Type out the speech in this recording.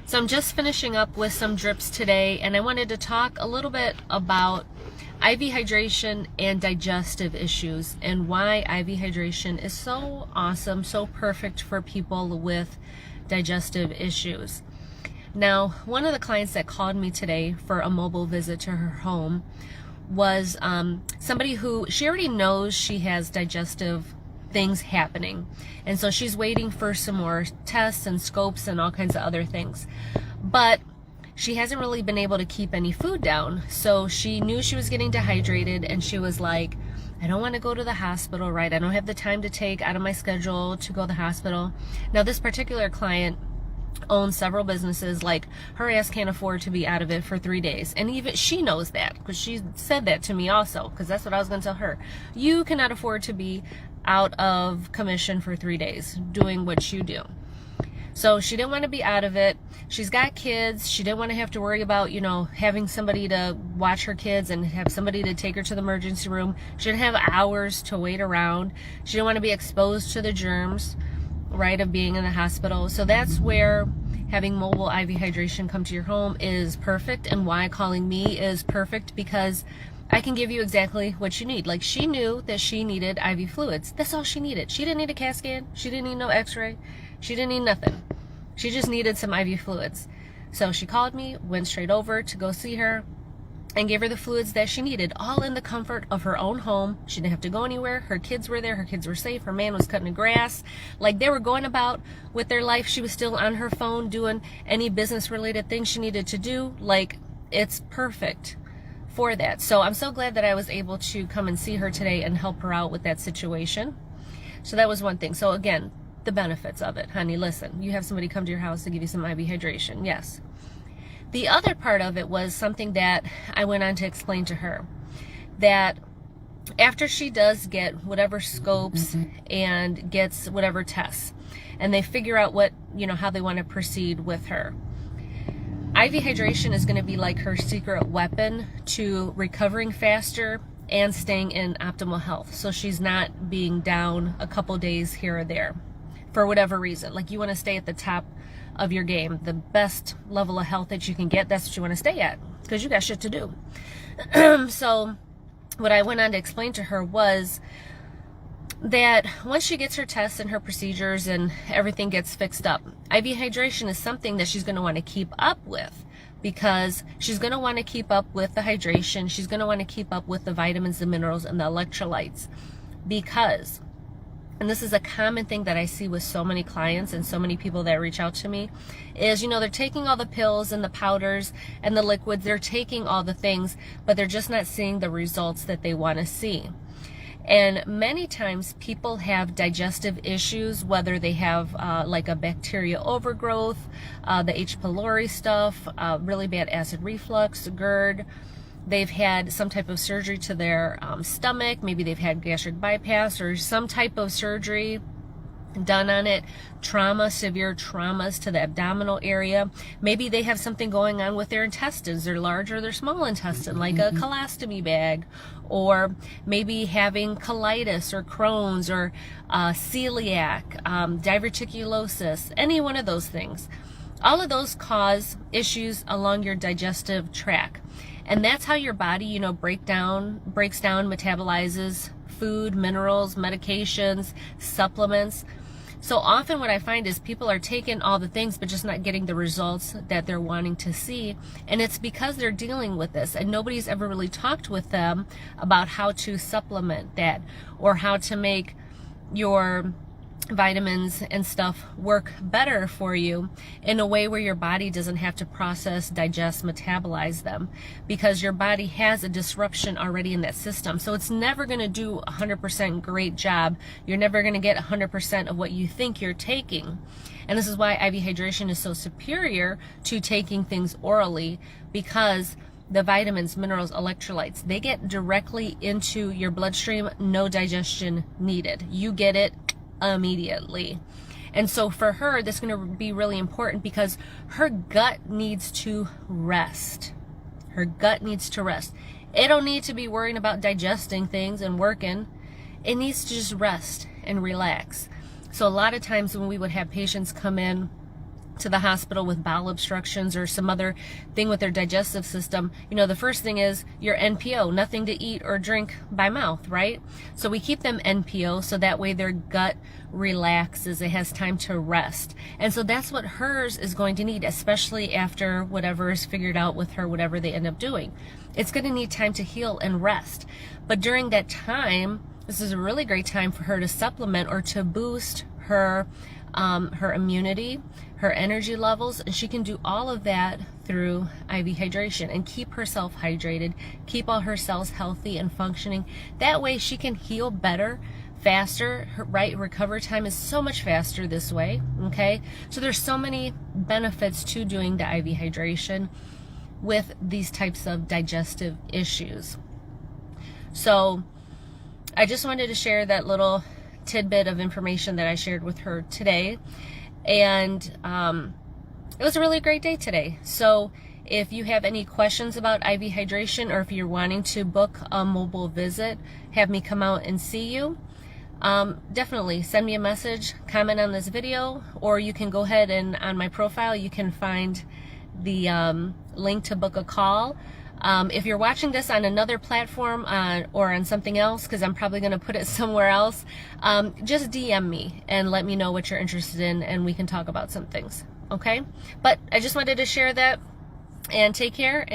So I'm just finishing up with some drips today, and I wanted to talk a little bit about IV hydration and digestive issues and why IV hydration is so awesome, so perfect for people with digestive issues. Now, one of the clients that called me today for a mobile visit to her home was somebody who, she already knows she has digestive things happening, and so she's waiting for some more tests and scopes and all kinds of other things, but she hasn't really been able to keep any food down. So she knew she was getting dehydrated, and she was like, I don't want to go to the hospital, right? I don't have the time to take out of my schedule to go to the hospital. Now, this particular client owns several businesses. Like, her ass can't afford to be out of it for 3 days, and even she knows that, because she said that to me also, because that's what I was going to tell her. You cannot afford to be out of commission for 3 days doing what you do. So she didn't want to be out of it. She's got kids. She didn't want to have to worry about, you know, having somebody to watch her kids and have somebody to take her to the emergency room. She didn't have hours to wait around. She didn't want to be exposed to the germs, right, of being in the hospital. So that's where having mobile IV hydration come to your home is perfect, and why calling me is perfect, because I can give you exactly what you need. Like, she knew that she needed IV fluids. That's all she needed. She didn't need a CAT scan. She didn't need no x-ray. She didn't need nothing. She just needed some IV fluids. So she called me, went straight over to go see her, and gave her the fluids that she needed, all in the comfort of her own home. She didn't have to go anywhere. Her kids were there. Her kids were safe. Her man was cutting the grass. Like, they were going about with their life. She was still on her phone doing any business-related things she needed to do. Like, it's perfect for that. So I'm so glad that I was able to come and see her today and help her out with that situation. So that was one thing. So again, the benefits of it. Honey, listen, you have somebody come to your house to give you some IV hydration. Yes. The other part of it was something that I went on to explain to her, that after she does get whatever scopes and gets whatever tests, and they figure out what, you know, how they want to proceed with her, IV hydration is going to be like her secret weapon to recovering faster and staying in optimal health. So she's not being down a couple days here or there for whatever reason. Like, you want to stay at the top of your game, the best level of health that you can get. That's what you want to stay at, because you got shit to do. So what I went on to explain to her was that once she gets her tests and her procedures and everything gets fixed up, IV hydration is something that she's going to want to keep up with, because she's going to want to keep up with the hydration. She's going to want to keep up with the vitamins, the minerals, and the electrolytes, because, and this is a common thing that I see with so many clients and so many people that reach out to me, is, you know, they're taking all the pills and the powders and the liquids, they're taking all the things, but they're just not seeing the results that they want to see. And many times people have digestive issues, whether they have like a bacteria overgrowth, the H. pylori stuff, really bad acid reflux, GERD. They've had some type of surgery to their stomach. Maybe they've had gastric bypass or some type of surgery done on it. Trauma, severe traumas to the abdominal area. Maybe they have something going on with their intestines, their large or their small intestine, like a colostomy bag, or maybe having colitis or Crohn's or celiac, diverticulosis, any one of those things. All of those cause issues along your digestive tract. And that's how your body, you know, breaks down, metabolizes food, minerals, medications, supplements. So often what I find is people are taking all the things but just not getting the results that they're wanting to see. And it's because they're dealing with this, and nobody's ever really talked with them about how to supplement that, or how to make your vitamins and stuff work better for you in a way where your body doesn't have to process, digest, metabolize them, because your body has a disruption already in that system. So it's never going to do 100% great job. You're never going to get 100% of what you think you're taking. And this is why IV hydration is so superior to taking things orally, because the vitamins, minerals, electrolytes, they get directly into your bloodstream, no digestion needed. You get it immediately. And so for her, this is going to be really important, because her gut needs to rest. Her gut needs to rest. It don't need to be worrying about digesting things and working. It needs to just rest and relax. So a lot of times when we would have patients come in to the hospital with bowel obstructions or some other thing with their digestive system, you know, the first thing is your NPO, nothing to eat or drink by mouth, right? So we keep them NPO so that way their gut relaxes, it has time to rest. And so that's what hers is going to need, especially after whatever is figured out with her, whatever they end up doing. It's going to need time to heal and rest. But during that time, this is a really great time for her to supplement or to boost her immunity, her energy levels, and she can do all of that through IV hydration and keep herself hydrated, keep all her cells healthy and functioning. That way she can heal better, faster, her recovery time is so much faster this way, okay? So there's so many benefits to doing the IV hydration with these types of digestive issues. So I just wanted to share that little tidbit of information that I shared with her today, and it was a really great day today. So if you have any questions about IV hydration, or if you're wanting to book a mobile visit, have me come out and see you, definitely send me a message, comment on this video, or you can go ahead and on my profile you can find the link to book a call. If you're watching this on another platform or on something else, because I'm probably going to put it somewhere else, just DM me and let me know what you're interested in, and we can talk about some things, okay? But I just wanted to share that, and take care. And